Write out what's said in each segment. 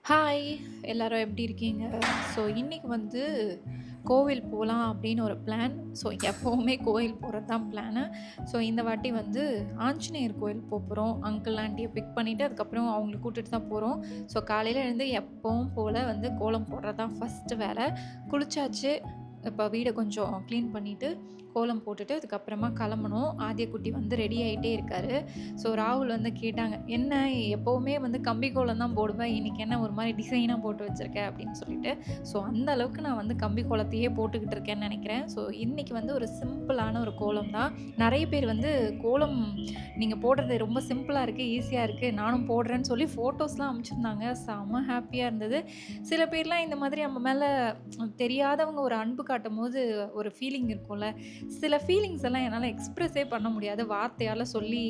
Hi! எல்லாரும் எப்படி இருக்கீங்க? ஸோ இன்னைக்கு வந்து கோவில் போலாம் அப்படின்னு ஒரு பிளான். ஸோ எப்பவுமே கோயில் போறது தான் பிளானு. ஸோ இந்த வாட்டி வந்து ஆஞ்சநேயர் கோயில் போறோம். அங்கிள், ஆன்டிய பிக் பண்ணிட்டு அதுக்கப்புறம் அவங்கள கூட்டிட்டு தான் போறோம். ஸோ காலையில எழுந்து எப்பவும் போல வந்து கோலம் போடுறது தான் ஃபர்ஸ்ட்டு வேல. குளிச்சாச்சு. இப்போ வீட கொஞ்சம் கிளீன் பண்ணிட்டு, கோலம் போட்டுட்டு அதுக்கப்புறமா கிளம்பணும். ஆதியக்குட்டி வந்து ரெடி ஆயிட்டே இருக்காரு. ஸோ ராகுல் வந்து கேட்டாங்க, "என்ன எப்பவுமே வந்து கம்பி கோலம் தான் போடுவேன். இன்னைக்கு என்ன ஒரு மாரி டிசைனா போட்டு வச்சிருக்க?" அப்படின்னு சொல்லிட்டு. ஸோ அந்த அளவுக்கு நான் வந்து கம்பி கோலத்தையே போட்டுக்கிட்டு இருக்கேன்னு நெனைக்கிறேன். ஸோ இன்னைக்கு வந்து ஒரு சிம்பிளான ஒரு கோலம் தான். நெறைய பேர் வந்து கோலம் நீங்க போடுறது ரொம்ப சிம்பிளா இருக்கு, ஈஸியா இருக்கு. நானும் போடுறேன்னு சொல்லி ஃபோட்டோஸ்லாம் அனுப்பிச்சிருந்தாங்க. செம்ம ஹேப்பியா இருந்தது. சில பேர்லாம் இந்த மாதிரி நம்ம மேல தெரியாதவங்க ஒரு அன்பு காட்டும்போது ஒரு ஃபீலிங் இருக்கும்ல. சில ஃபீலிங்ஸ் எல்லாம் என்னால எக்ஸ்பிரஸே பண்ண முடியாது. வார்த்தையால சொல்லி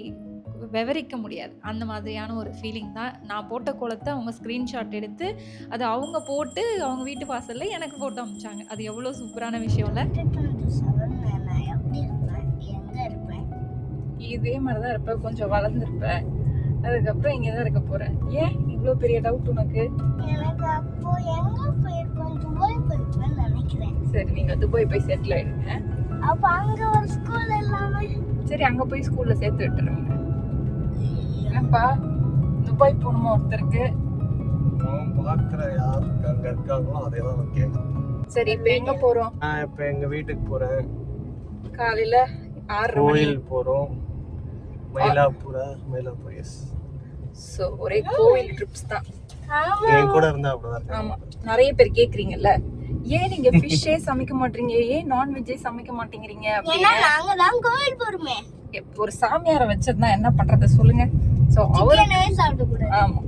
விவரிக்க முடியாது. அந்த மாதிரியான ஒரு ஃபீலிங் தான். நான் போட்ட கோலத்த அவங்க ஸ்க்ரீன்ஷாட் எடுத்து, அத அவங்க போட்டு அவங்க வீட்டு வாசல்ல எனக்கு போட்டு அனுப்பிச்சாங்க. அது எவ்வளோ சூப்பரான விஷயம்ல. 2027 நான் எப்படி இருப்பேன்? எங்க இருப்பேன்? இதே மாரி தான் இருப்ப. கொஞ்சம் வளர்ந்துருப்ப. அதுக்கப்புறம் இங்க தான் இருக்க போற. ஏன் இவ்ளோ பெரிய டவுட் உனக்கு? எனக்கு அப்போ எங்க போயிருப்பேன்? துபாய் போயிருப்பேன்னு நினைக்கிறேன். சரி, நீங்க துபாய் போய் செட்டில் ஆயிடுங்க. அப்ப அங்க ஒரு ஸ்கூல் எல்லாமே. சரி, அங்க போய் ஸ்கூல்ல சேர்த்து விட்டுருங்க. என்னப்பா துபாய் போகணுமா ஒருத்தருக்கு? நான் பார்க்குற யாருக்கு அங்கே இருக்காங்களோ அதே தான் நான் கேட்குறேன். சரி, இப்போ எங்க போறோம்? நான் இப்போ எங்கள் வீட்டுக்கு போகிறேன். காலையில 6:30 மணி. கோயில் போகிறோம். மயிலாப்பூர் எஸ். ஸோ ஒரே கோவில் ட்ரிப்ஸ் தான். என் கூட இருந்தால் அப்படிதான் இருக்கு. ஆமா, நிறைய பேர் கேக்குறீங்கல்ல, ஏன் நீங்க ஃபிஷ்ஷே சமைக்க மாட்டீங்க, ஏன் நான்வெஜ்ஜே சமைக்க மாட்டேங்கிறீங்க ஏன்னா அப்படின்னு. நாங்க தான் கோவில் போறோமே. ஒரு சாமியாரை வச்சிருந்தா என்ன பண்றது சொல்லுங்க. ஸோ அவரு சிக்கனே சாப்பிட கூடாது. ஆமா,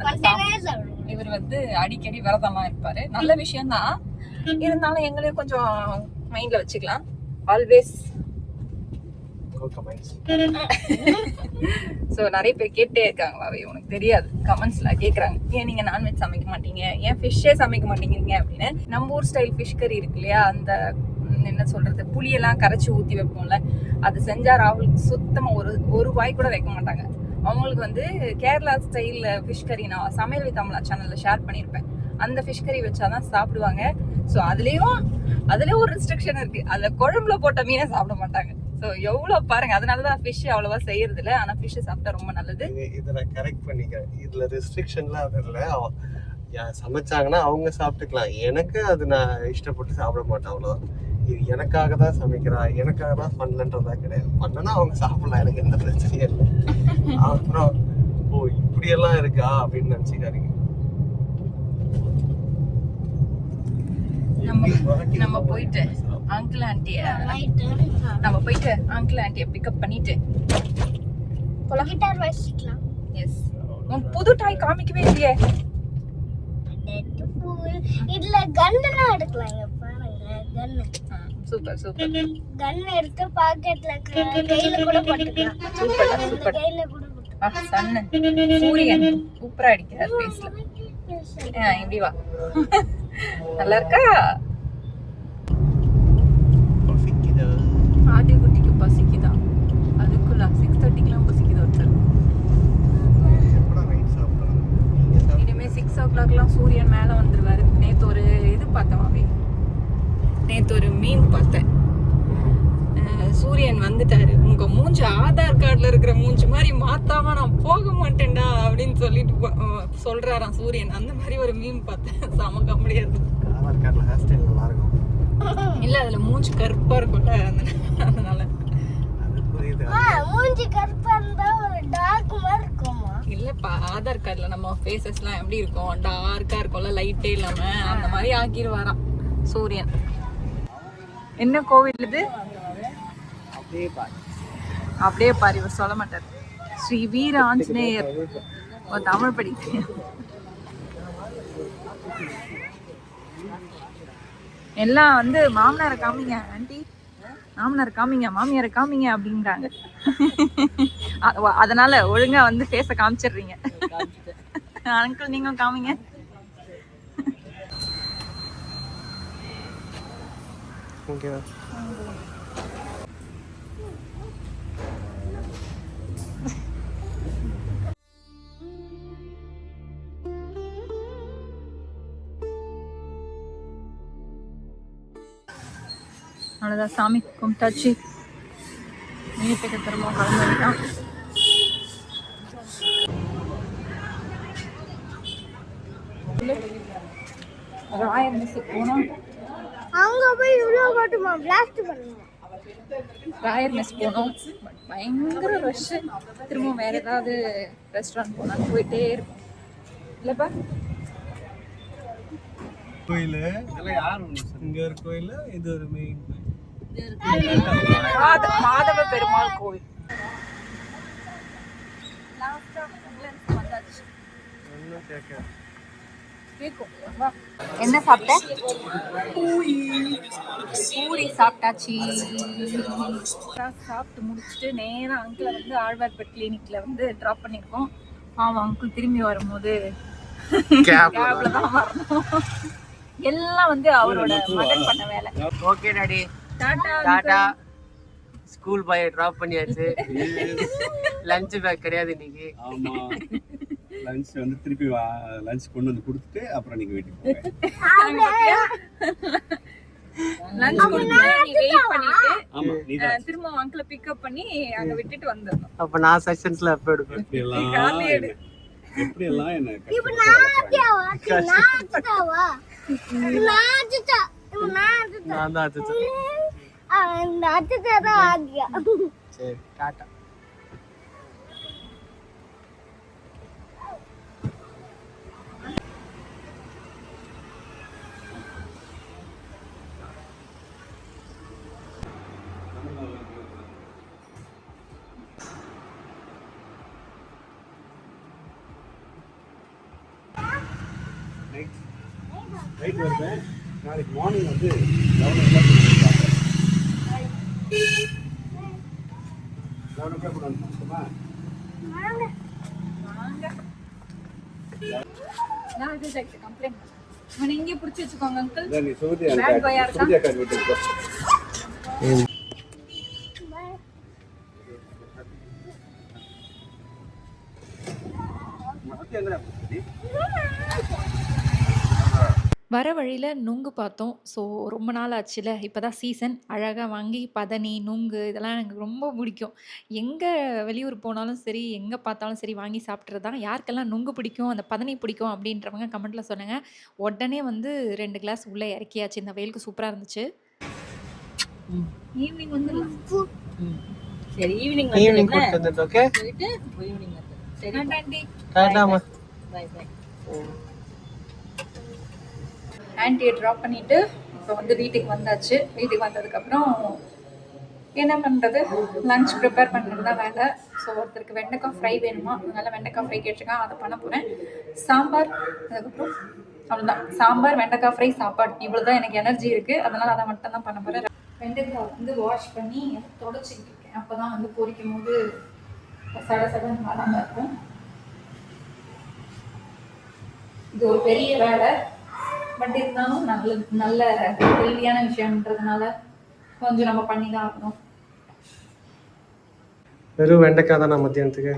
மட்டனே சாப்பிட. இவர் வந்து அடிக்கடி விரதமா இருப்பாரு. நல்ல விஷயம் தான், இருந்தாலும் எங்களையும் கொஞ்சம் மைண்ட்ல வச்சுக்கலாம். ஆல்வேஸ். ஸோ நிறைய பேர் கேட்டே இருக்காங்க, வாவே உனக்கு தெரியாது, கமெண்ட்ஸ்ல கேட்குறாங்க, ஏன் நீங்க நான்வெஜ் சமைக்க மாட்டீங்க, ஏன் ஃபிஷ்ஷே சமைக்க மாட்டேங்கிறீங்க அப்படின்னு. நம்ம ஊர் ஸ்டைல் ஃபிஷ் கறி இருக்கு இல்லையா, அந்த என்ன சொல்றது, புளியெல்லாம் கரைச்சி ஊற்றி வைப்போம்ல, அது செஞ்சா ராகுலுக்கு சுத்தமா ஒரு வாய் கூட வைக்க மாட்டாங்க. அவங்களுக்கு வந்து கேரளா ஸ்டைல் ஃபிஷ் கறி நான் சமையல் வித் அமலா சேனல்ல ஷேர் பண்ணியிருப்பேன். அந்த ஃபிஷ் கறி வச்சாதான் சாப்பிடுவாங்க. ஸோ அதுலயும் ஒரு ரெஸ்ட்ரிக்ஷன் இருக்கு, அதுல குழம்புல போட்ட மீனை சாப்பிட மாட்டாங்க. ஸோ எவ்வளோ பாருங்க, அதனாலதான் ஃபிஷ் அவ்வளவா செய்யறது இல்லை. ஆனா ஃபிஷ் சாப்பிட்டா ரொம்ப நல்லது. இதை நான் கரெக்ட் பண்ணிக்கிறேன். இதுல ரெஸ்ட்ரிக்ஷன்லாம் இல்லை. சமைச்சாங்கன்னா அவங்க சாப்பிட்டுக்கலாம். எனக்கு அது நான் இஷ்டப்பட்டு சாப்பிட மாட்டேன், அவ்வளோதான். இது எனக்காக தான் சமைக்கிறா, எனக்காக தான் பண்ணலன்றதா கிடையாது. பண்ணனா அவங்க சாப்பிடலாம், எனக்கு எந்த பிரச்சனையும் இல்லை. அப்புறம் ஓ இப்படியெல்லாம் இருக்கா அப்படின்னு நினச்சிக்காதீங்க. நம்ம போயிட்டு அங்கிள் ஆண்டிய பிக்கப் பண்ணிட்டு போலாம். கிட்டார் வாசிக்கலாம். எஸ், உன் புது டாய் காமிக்கவே இல்லையே. இதுல கன்னுலாம் எடுக்கலாம். இங்க பாருங்க, கன்னு. சூப்பர். கன் எடுத்து பாக்கெட்ல கையில கூட போட்டுக்கலாம். சூப்பர். கையில கூட போட்டுக்கலாம். சன்னு சூரியன் சூப்பரா அடிக்கிறார் ஃபேஸ்ல. இப்படி வா. நல்லா இருக்கா? ஆதி குட்டிக்கு பசிக்குதா? அதுக்குள்ள 6:30க்குலாம் பசிக்குது ஒருத்தர். இனிமே 6 o'clockலாம் சூரியன் மேல வந்துருவாரு. நேத்து ஒரு இது பார்த்தேன், நேத்து ஒரு மீன் பார்த்தேன். சூரியன் வந்துட்டாரு, உங்க மூஞ்சி ஆதார் கார்டுல இருக்கிற மூஞ்சி மாதிரி மாத்தாம நான் போக மாட்டேன்டா அப்படின்னு சொல்லிட்டு சொல்றாராம் சூரியன். அந்த மாதிரி ஒரு மீன் பார்த்தேன், சமக்க முடியாது. ஆதார் கார்டில் ஹேர் ஸ்டைல் நல்லா இருக்கும். இல்ல, அதுல மூஞ்சி கருப்பா இருக்கும்ல, அதனால. அது புரியுது. மூஞ்சி கருப்பா இருந்தா ஒரு டார்க் மாதிரி இருக்குமா? இல்லப்பா, ஆதார் கார்டுல நம்ம ஃபேஸஸ்லாம் எப்படி இருக்கும், டார்க்கா இருக்கும்ல, லைட்டே இல்லாம, அந்த மாதிரி ஆக்கிடுவாராம் சூரியன். என்ன கோவில் இது? அப்படியே பாரு, இவர் சொல்ல மாட்டார். ஸ்ரீ வீர ஆஞ்சநேயர். தமிழ் படிக்க எல்லாம் வந்து மாமனாரை காமிங்க ஆண்டி, மாமனார் காமிங்க, மாமியாரை காமிங்க அப்படின்றாங்க. அதனால ஒழுங்கா வந்து ஃபேஸ காமிச்சிடுறீங்க. அங்கிள் நீங்களும் காமிங்க. அவ்வளோதான், சாமி கும்பிட்டாச்சு. வீட்டுக்கு திரும்ப கிளம்பிட்டான். ராயர் மிஸ்ஸுக்கு போனோம். அங்க போய் இவ்வளவு காட்டுமா பிளாஸ்ட் பண்ணுங்க. ராயர் மெஸ் போனோம். பட் பயங்கர ரஷ்ஷு. திரும்ப வேறு ஏதாவது ரெஸ்டாரண்ட் போனால் போயிட்டே இருக்கும் இல்லைப்பா. கோயில் இங்க ஒரு கோயில், இது ஒரு மெயின் மாதவ பெருமாள் கோவில். என்ன சாப்பிட்ட? பூரி சாப்பிட்டாச்சு. சாப்பிட்டு முடிச்சுட்டு நேராக அங்கிளை வந்து ஆழ்வார்பேட் கிளினிக்ல வந்து ட்ராப் பண்ணியிருக்கோம். ஆமாம், அங்கிள் திரும்பி வரும்போது கேப்ல தான் வரணும். எல்லாம் வந்து அவரோட மகன் பண்ண வேலை. Okay daddy, Tata Tata. School பாய் டிராப் பண்ணியாச்சு. லஞ்ச் பேக் கிடையாது இன்னைக்கு. ஆமா, லஞ்ச் வந்து திருப்பி லஞ்ச் கொண்டு வந்து கொடுத்துட்டு அப்புறம் நீங்க வீட்டுக்கு போங்க. லஞ்ச் கொடுத்து நீ வெயிட் பண்ணிட்டு ஆமா, நீதான் திரும்ப அங்கிளை பிக்கப் பண்ணி அங்க விட்டுட்டு வந்துடணும். அப்ப நான் செக்ஷன்ஸ்ல அப்ப எடுப்பேன். எப்படி எல்லாம் என்ன இப்ப நான் ஆத்தியாவா நான் நான் தான் அச்சச்சோ. அந்த அச்சதான் ஆகியா. சரி, டாடா. ரைட் வருவேன். நாளைக்கு மார்னிங் வந்து 11 o'clock வந்துமா? நான் இது கம்ப்ளைண்ட் பண்ணேன். இங்கே பிடிச்சி வச்சுக்கோங்க அங்கிள். நீ சூர்யா Bad boy ஆ இருக்கா? அக்கா வீட்டுக்கு போ. மத்தி எங்கடா போறீ? வர வழியில் நுங்கு பார்த்தோம். ஸோ ரொம்ப நாள் ஆச்சுல, இப்போ தான் சீசன். அழகாக வாங்கி பதனி, நுங்கு இதெல்லாம் எனக்கு ரொம்ப பிடிக்கும். எங்கே வெளியூர் போனாலும் சரி, எங்கே பார்த்தாலும் சரி வாங்கி சாப்பிட்றது தான். யாருக்கெல்லாம் நுங்கு பிடிக்கும், அந்த பதனி பிடிக்கும் அப்படின்றவங்க கமெண்ட்டில் சொல்லுங்கள். உடனே வந்து 2 கிளாஸ் உள்ளே இறக்கியாச்சு. இந்த வெயிலுக்கு சூப்பராக இருந்துச்சு. ஈவினிங் வந்துடலாம். சரி, ஈவினிங் கூட்டிட்டு வந்துட்டு. ஓகே, போயிட்டு ஈவினிங் வந்து சரி ஆண்டி. டாடாமா. Bye bye. ஆன்ட்டியை ட்ராப் பண்ணிவிட்டு இப்போ வந்து வீட்டுக்கு வந்தாச்சு. வீட்டுக்கு வந்ததுக்கப்புறம் என்ன பண்ணுறது, லஞ்ச் ப்ரிப்பேர் பண்ணுறது தான் வேலை. ஸோ ஒருத்தருக்கு வெண்டைக்காய் ஃப்ரை வேணுமா, அதனால் வெண்டைக்காய் ஃப்ரை கேட்டிருக்கேன், அதை பண்ண போகிறேன். சாம்பார், அதுக்கப்புறம் அவ்வளோதான். சாம்பார், வெண்டைக்காய் ஃப்ரை, சாப்பாடு, இவ்வளோ தான் எனக்கு எனர்ஜி இருக்குது. அதனால் அதை மட்டும் தான் பண்ண போகிறேன். வெண்டைக்காய் வந்து வாஷ் பண்ணி தொடச்சிக்கிட்டு இருக்கேன். அப்போ தான் வந்து பொரிக்கும் போது சட சடன்னு வராமல் இருக்கும். இது ஒரு பெரிய வேலை, பட் இருந்தாலும் நல்ல ஹெல்தியான விஷயம்ன்றதுனால கொஞ்சம் நம்ம பண்ணி தான் ஆகணும். வெறும் வெண்டைக்காய் தானா மத்தியானத்துக்கு?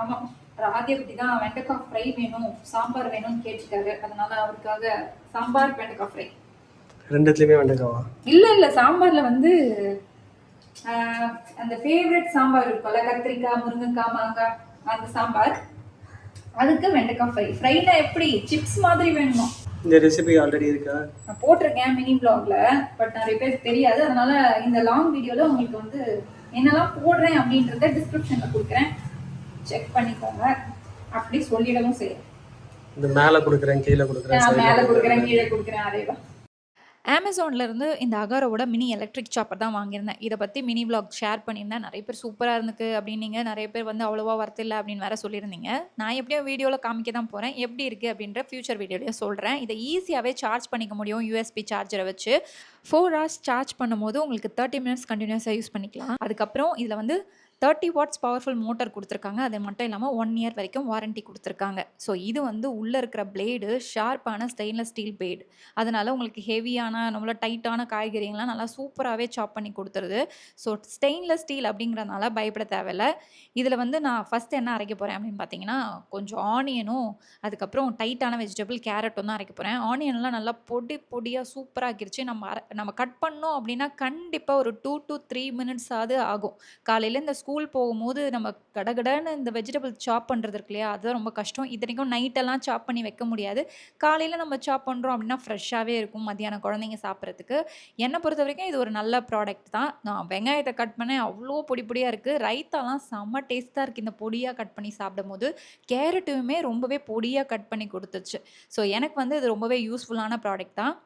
ஆமாம், ராதியை பற்றி தான் வெண்டைக்காய் ஃப்ரை வேணும், சாம்பார் வேணும்னு கேட்டுட்டாரு. அதனால அவருக்காக சாம்பார், வெண்டைக்காய் ஃப்ரை. ரெண்டுத்துலயுமே வெண்டைக்காவா? இல்லை, சாம்பாரில் வந்து அந்த ஃபேவரட் சாம்பார் இருக்கும்ல, கத்திரிக்காய், முருங்கைக்காய், மாங்காய், அந்த சாம்பார். அதுக்கு வெண்டைக்காய் ஃப்ரை. ஃப்ரைனா எப்படி, சிப்ஸ் மாதிரி வேணுமா? இந்த ரெசிபி ஆல்ரெடி இருக்கா? நான் போட்டிருக்கேன் மினி ப்ளாக்ல, பட் நிறைய பேருக்கு தெரியாது. அதனால இந்த லாங் வீடியோவில் உங்களுக்கு வந்து என்னெல்லாம் போடுறேன் அப்படின்றத டிஸ்கிரிப்ஷனில் கொடுக்குறேன், செக் பண்ணிக்கோங்க. அப்படி சொல்லிடவும் செய்யும். இந்த மேலே கொடுக்குறேன், கீழே கொடுக்குறேன், மேலே கொடுக்குறேன், கீழே கொடுக்குறேன், அதேதான். அமேசான்லேருந்து இந்த அகாரோட மினி எலக்ட்ரிக் சாப்பர் தான் வாங்கியிருந்தேன். இதை பற்றி மினி வ்ளாக் ஷேர் பண்ணியிருந்தேன். நிறைய பேர் சூப்பராக இருந்துக்கு அப்படின்னீங்க. நிறைய பேர் வந்து அவ்வளோவா ஒர்த் இல்லை அப்படின்னு வேறு சொல்லியிருந்தீங்க. நான் எப்படியோ வீடியோவில் காமிக்க தான் போகிறேன். எப்படி இருக்குது அப்படின்ற ஃபியூச்சர் வீடியோலேயே சொல்கிறேன். இதை ஈஸியாகவே சார்ஜ் பண்ணிக்க முடியும் யூஎஸ்பி சார்ஜரை வச்சு. 4 hours சார்ஜ் பண்ணும்போது உங்களுக்கு 30 minutes கண்டினியூஸாக யூஸ் பண்ணிக்கலாம். அதுக்கப்புறம் இதில் வந்து 30 வாட்ஸ் பவர்ஃபுல் மோட்டார் கொடுத்துருக்காங்க. அது மட்டும் இல்லாமல் 1 இயர் வரைக்கும் வாரண்டி கொடுத்துருக்காங்க. ஸோ இது வந்து உள்ளே இருக்கிற பிளேடு ஷார்ப்பான ஸ்டெயின்லெஸ் ஸ்டீல் பிளேடு. அதனால உங்களுக்கு ஹெவியான நம்மள டைட்டான காய்கறிங்களாம் நல்லா சூப்பராகவே சாப் பண்ணி கொடுத்துருது. ஸோ ஸ்டெயின்லெஸ் ஸ்டீல் அப்படிங்கிறதுனால பயப்பட தேவையில்ல. இதில் வந்து நான் ஃபஸ்ட்டு என்ன அரைக்க போகிறேன் அப்படின்னு பார்த்தீங்கன்னா, கொஞ்சம் ஆனியனும் அதுக்கப்புறம் டைட்டான வெஜிடபிள் கேரட்டும் தான் அரைக்க போகிறேன். ஆனியன்லாம் நல்லா பொடியாக சூப்பராக ஆக்கிருச்சு. நம்ம கட் பண்ணோம் அப்படின்னா கண்டிப்பாக ஒரு 2 to 3 மினிட்ஸ் ஆகும். காலையில் இந்த ஸ்கூல் போகும்போது நம்ம கடகடன்னு இந்த வெஜிடபிள் சாப் பண்ணுறது இருக்கு இல்லையா, அதுதான் ரொம்ப கஷ்டம். இத்தனைக்கும் நைட்டெல்லாம் சாப் பண்ணி வைக்க முடியாது. காலையில் நம்ம சாப் பண்ணுறோம் அப்படின்னா ஃப்ரெஷ்ஷாகவே இருக்கும் மத்தியானம் குழந்தைங்க சாப்பிட்றதுக்கு. என்னை பொறுத்த வரைக்கும் இது ஒரு நல்ல ப்ராடக்ட் தான். நான் வெங்காயத்தை கட் பண்ணேன், அவ்வளோ பொடியாக இருக்குது. ரைத்தாலாம் செம்ம டேஸ்ட்டாக இருக்குது இந்த பொடியாக கட் பண்ணி சாப்பிடும்போது. கேரட்டுமே ரொம்பவே பொடியாக கட் பண்ணி கொடுத்துச்சு. ஸோ எனக்கு வந்து இது ரொம்பவே யூஸ்ஃபுல்லான ப்ராடக்ட் தான்.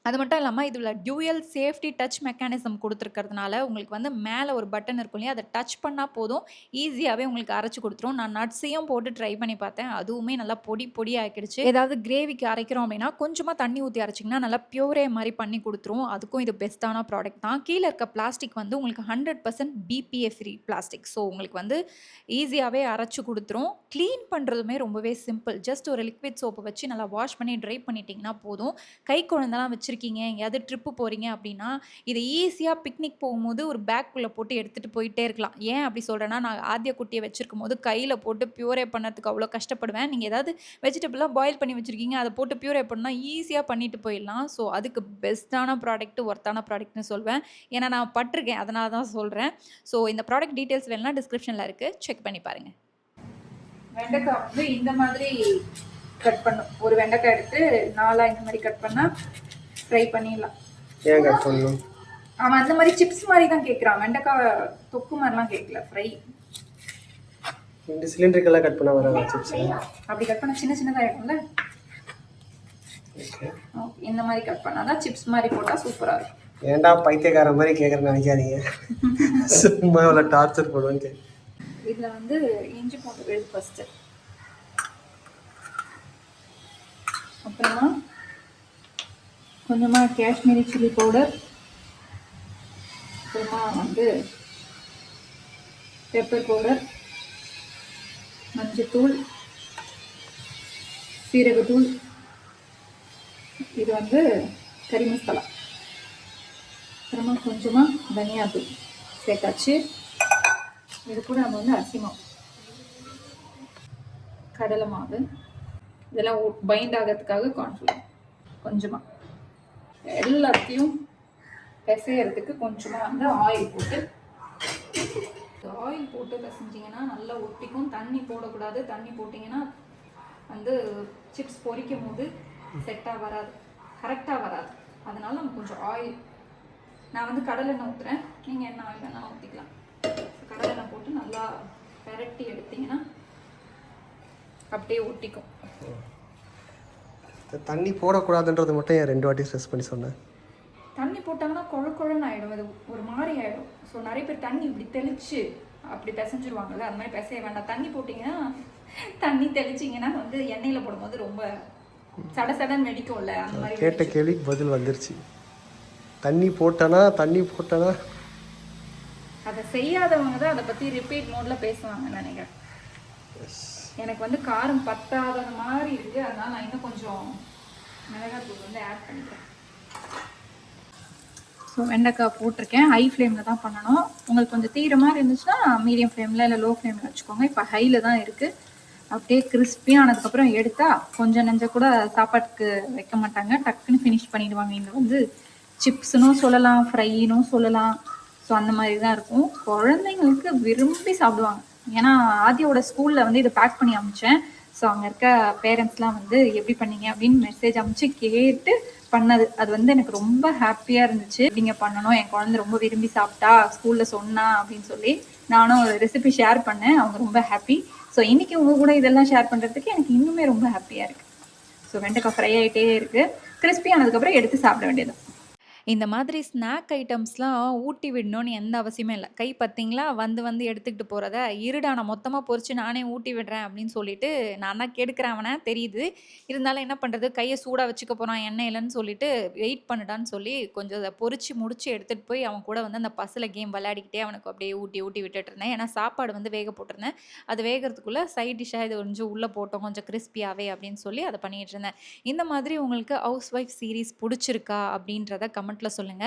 அது மட்டும் இல்லாமல் இதில் டியூயல் சேஃப்டி டச் மெக்கானிசம் கொடுத்துருக்கிறதுனால உங்களுக்கு வந்து மேலே ஒரு பட்டன் இருக்கும் இல்லையா, அதை டச் பண்ணால் போதும் ஈஸியாகவே உங்களுக்கு அரைச்சி கொடுத்துரும். நான் நட்ஸையும் போட்டு ட்ரை பண்ணி பார்த்தேன், அதுவுமே நல்லா பொடி ஆக்கிடுச்சு. ஏதாவது கிரேவிக்கு அரைக்கிறோம் அப்படின்னா கொஞ்சமாக தண்ணி ஊற்றி அரைச்சிங்கன்னா நல்லா பியூரே மாதிரி பண்ணி கொடுத்துரும். அதுக்கும் இது பெஸ்ட்டான ப்ராடக்ட் தான். கீழே இருக்க பிளாஸ்டிக் வந்து உங்களுக்கு 100% BPA ஃப்ரீ பிளாஸ்டிக். ஸோ உங்களுக்கு வந்து ஈஸியாகவே அரைச்சி கொடுத்துரும். க்ளீன் பண்ணுறதுமே ரொம்பவே சிம்பிள். ஜஸ்ட் ஒரு லிக்விட் சோப்பை வச்சு நல்லா வாஷ் பண்ணி ட்ரை பண்ணிட்டீங்கன்னா போதும். கை குழந்தெல்லாம் வச்சிருக்கீங்க, எங்கேயாவது ட்ரிப்பு போகிறீங்க அப்படின்னா இதை ஈஸியாக பிக்னிக் போகும்போது ஒரு பேக்குள்ளே போட்டு எடுத்துகிட்டு போயிட்டே இருக்கலாம். ஏன் அப்படி சொல்கிறேன்னா, நான் ஆதிய குட்டியை வச்சுருக்கும் போது கையில் போட்டு பியூரே பண்ணதுக்கு அவ்வளோ கஷ்டப்படுவேன். நீங்கள் ஏதாவது வெஜிடபிளாக பாயில் பண்ணி வச்சுருக்கீங்க, அதை போட்டு பியூரே பண்ணால் ஈஸியாக பண்ணிட்டு போயிடலாம். ஸோ அதுக்கு பெஸ்ட்டான ப்ராடக்ட்டு, ஒர்த்தான ப்ராடக்ட்னு சொல்வேன். ஏன்னா நான் பட்டிருக்கேன், அதனால தான் சொல்கிறேன். ஸோ இந்த ப்ராடக்ட் டீட்டெயில்ஸ் வேணும்னா டிஸ்கிரிப்ஷனில் இருக்குது, செக் பண்ணி பாருங்கள். வெண்டைக்காய் வந்து இந்த மாதிரி கட் பண்ணும். ஒரு வெண்டைக்காய் எடுத்து 4 இந்த மாதிரி கட் பண்ணால் ஃப்ரை பண்ணிடலாம். ஏன் கட் பண்ணணும்? அவன் அந்த மாதிரி சிப்ஸ் மாதிரி தான் கேட்குறான், வெண்டைக்காய் தொக்கு மாதிரிலாம் கேட்கல, ஃப்ரை. இந்த சிலிண்டருக்கெல்லாம் கட் பண்ண வராது சிப்ஸ். அப்படி கட் பண்ண சின்னதாக இருக்கும்ல, இந்த மாதிரி கட் பண்ணாதான் சிப்ஸ் மாதிரி போட்டால் சூப்பராக இருக்கும். ஏன்டா பைத்தியக்கார மாதிரி கேட்குறேன்னு நினைக்காதீங்க, சும்மா இவ்வளோ டார்ச்சர் பண்ணுவேன்னு. இதில் வந்து இஞ்சி பூண்டு விழுது ஃபஸ்ட்டு, அப்புறமா கொஞ்சமாக காஷ்மீரி சில்லி பவுடர், அப்புறமா வந்து பெப்பர் பவுடர், மஞ்சத்தூள், சீரகத்தூள், இது வந்து கறி மசாலா, அப்புறமா கொஞ்சமாக தனியாத்தூள் சேர்த்தாச்சு. இது கூட நம்ம வந்து அரிசி மாவு, கடலை மாவு, இதெல்லாம் பைண்ட் ஆகிறதுக்காக கார்ன்ஃப்ளவர் கொஞ்சமாக, எல்லாத்தையும் பிசையறதுக்கு கொஞ்சமாக வந்து ஆயில் போட்டு பிசைஞ்சிங்கன்னா நல்லா ஒட்டிக்கும். தண்ணி போடக்கூடாது, தண்ணி போட்டிங்கன்னா வந்து சிப்ஸ் பொரிக்கும் போது செட்டாக வராது, கரெக்டாக வராது. அதனால நம்ம கொஞ்சம் ஆயில், நான் வந்து கடலெண்ணெய் ஊற்றுறேன், நீங்கள் என்ன ஆயில் வேணாலும் ஊற்றிக்கலாம். கடலெண்ணெய் போட்டு நல்லா பெரட்டி எடுத்திங்கன்னா அப்படியே ஒட்டிக்கும். தண்ணி போடக்கூடாதுன்றது மட்டும் ஏன் 2 வாட்டி ஸ்ட்ரெஸ் பண்ணி சொன்னேன்? தண்ணி போட்டாங்கன்னா குழன்னு ஆகிடும், அது ஒரு மாதிரி ஆகிடும். ஸோ நிறைய பேர் தண்ணி இப்படி தெளிச்சு அப்படி பிசைஞ்சிருவாங்கல்ல, அது மாதிரி பிசைய வேண்டாம். தண்ணி போட்டிங்கன்னா, தண்ணி தெளிச்சிங்கன்னா வந்து எண்ணெயில் போடும்போது ரொம்ப சடன்னு வெடிக்கும்ல, அந்த மாதிரி. கேட்ட கேள்விக்கு பதில் வந்துருச்சு. தண்ணி போட்டனா அதை செய்யாதவங்க தான் அதை பற்றி ரிப்பீட் மோடில் பேசுவாங்கன்னு நினைக்கிறேன். எனக்கு வந்து காரம் பத்தாத மாதிரி இருக்குது, அதனால் நான் இன்னும் கொஞ்சம் மிளகாத்தூள் வந்து ஆட் பண்ணிக்கிறேன். ஸோ வெண்டைக்காய் போட்டிருக்கேன், ஹை ஃப்ளேமில் தான் பண்ணணும். உங்களுக்கு கொஞ்சம் தீர மாதிரி இருந்துச்சுன்னா மீடியம் ஃப்ளேமில் இல்லை லோ ஃப்ளேமில் வச்சுக்கோங்க. இப்போ ஹையில் தான் இருக்குது. அப்படியே கிறிஸ்பி ஆனதுக்கப்புறம் எடுத்தால் கொஞ்சம் நெஞ்சம் கூட சாப்பாட்டுக்கு வைக்க மாட்டாங்க, டக்குன்னு ஃபினிஷ் பண்ணிடுவாங்க. இது வந்து சிப்ஸுன்னும் சொல்லலாம், ஃப்ரைனும் சொல்லலாம். ஸோ அந்த மாதிரி தான் இருக்கும். குழந்தைங்களுக்கு விரும்பி சாப்பிடுவாங்க. ஏன்னா ஆதியோட ஸ்கூலில் வந்து இதை பேக் பண்ணி அனுப்பிச்சேன். ஸோ அங்கே இருக்க பேரண்ட்ஸ்லாம் வந்து எப்படி பண்ணீங்க அப்படின்னு மெசேஜ் அனுப்பிச்சு கேட்டு பண்ணது. அது வந்து எனக்கு ரொம்ப ஹாப்பியாக இருந்துச்சு. எப்படிங்க பண்ணணும், என் குழந்தை ரொம்ப விரும்பி சாப்பிட்டா, ஸ்கூலில் சொன்னா அப்படின்னு சொல்லி நானும் ஒரு ரெசிபி ஷேர் பண்ணேன். அவங்க ரொம்ப ஹாப்பி. ஸோ இன்றைக்கி உங்கள் கூட இதெல்லாம் ஷேர் பண்ணுறதுக்கு எனக்கு இன்னுமே ரொம்ப ஹாப்பியாக இருக்குது. ஸோ வெண்டைக்காய் ஃப்ரை ஆகிட்டே இருக்குது. கிறிஸ்பி ஆனதுக்கப்புறம் எடுத்து சாப்பிட வேண்டியது. இந்த மாதிரி ஸ்நாக் ஐட்டம்ஸ்லாம் ஊட்டி விடணும்னு எந்த அவசியமே இல்ல. "கை பாத்தீங்களா? வந்து வந்து எடுத்துக்கிட்டு போறத. இருடா நான் மொத்தமா பொரிச்சு நானே ஊட்டி விடுறேன்" அப்படின்னு சொல்லிட்டு, நான் தான் கெடுக்கிறேன் அவன தெரியுது. இருந்தாலும் என்ன பண்றது? கைய சூடா வச்சுக்க போறான் எண்ணெயிலன்னு சொல்லிட்டு, வெயிட் பண்ணுடான்னு சொல்லி கொஞ்சம் அத பொரிச்சு முடிச்சு எடுத்துட்டு போய் அவன் கூட வந்து அந்த பசில கேம் விளையாடிக்கிட்டே அவனுக்கு அப்படியே ஊட்டி ஊட்டி விட்டுட்டுருந்தேன். ஏன்னா சாப்பாடு வந்து வேக போட்டிருந்தேன். அது வேகறதுக்குள்ள சைட் டிஷ்ஷா இது கொஞ்சம் உள்ள போட்டோம் கொஞ்சம் கிரிஸ்பியாவே அப்படின்னு சொல்லி அத பண்ணிட்டு இருந்தேன். இந்த மாதிரி உங்களுக்கு ஹவுஸ் ஒய்ஃப் சீரிஸ் புடிச்சிருக்கா? அப்படின்றத கமெண்ட்ல சொல்லுங்க.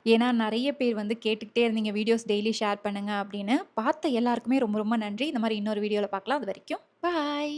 ஏன்னா நெறைய பேர் வந்து கேட்டுக்கிட்டே இருந்தீங்க வீடியோஸ் டெய்லி ஷேர் பண்ணுங்க அப்படின்னு. பார்த்த எல்லாருக்குமே ரொம்ப ரொம்ப நன்றி. இந்த மாரி இன்னொரு வீடியோல பார்க்கலாம். அது வரைக்கும் பாய்.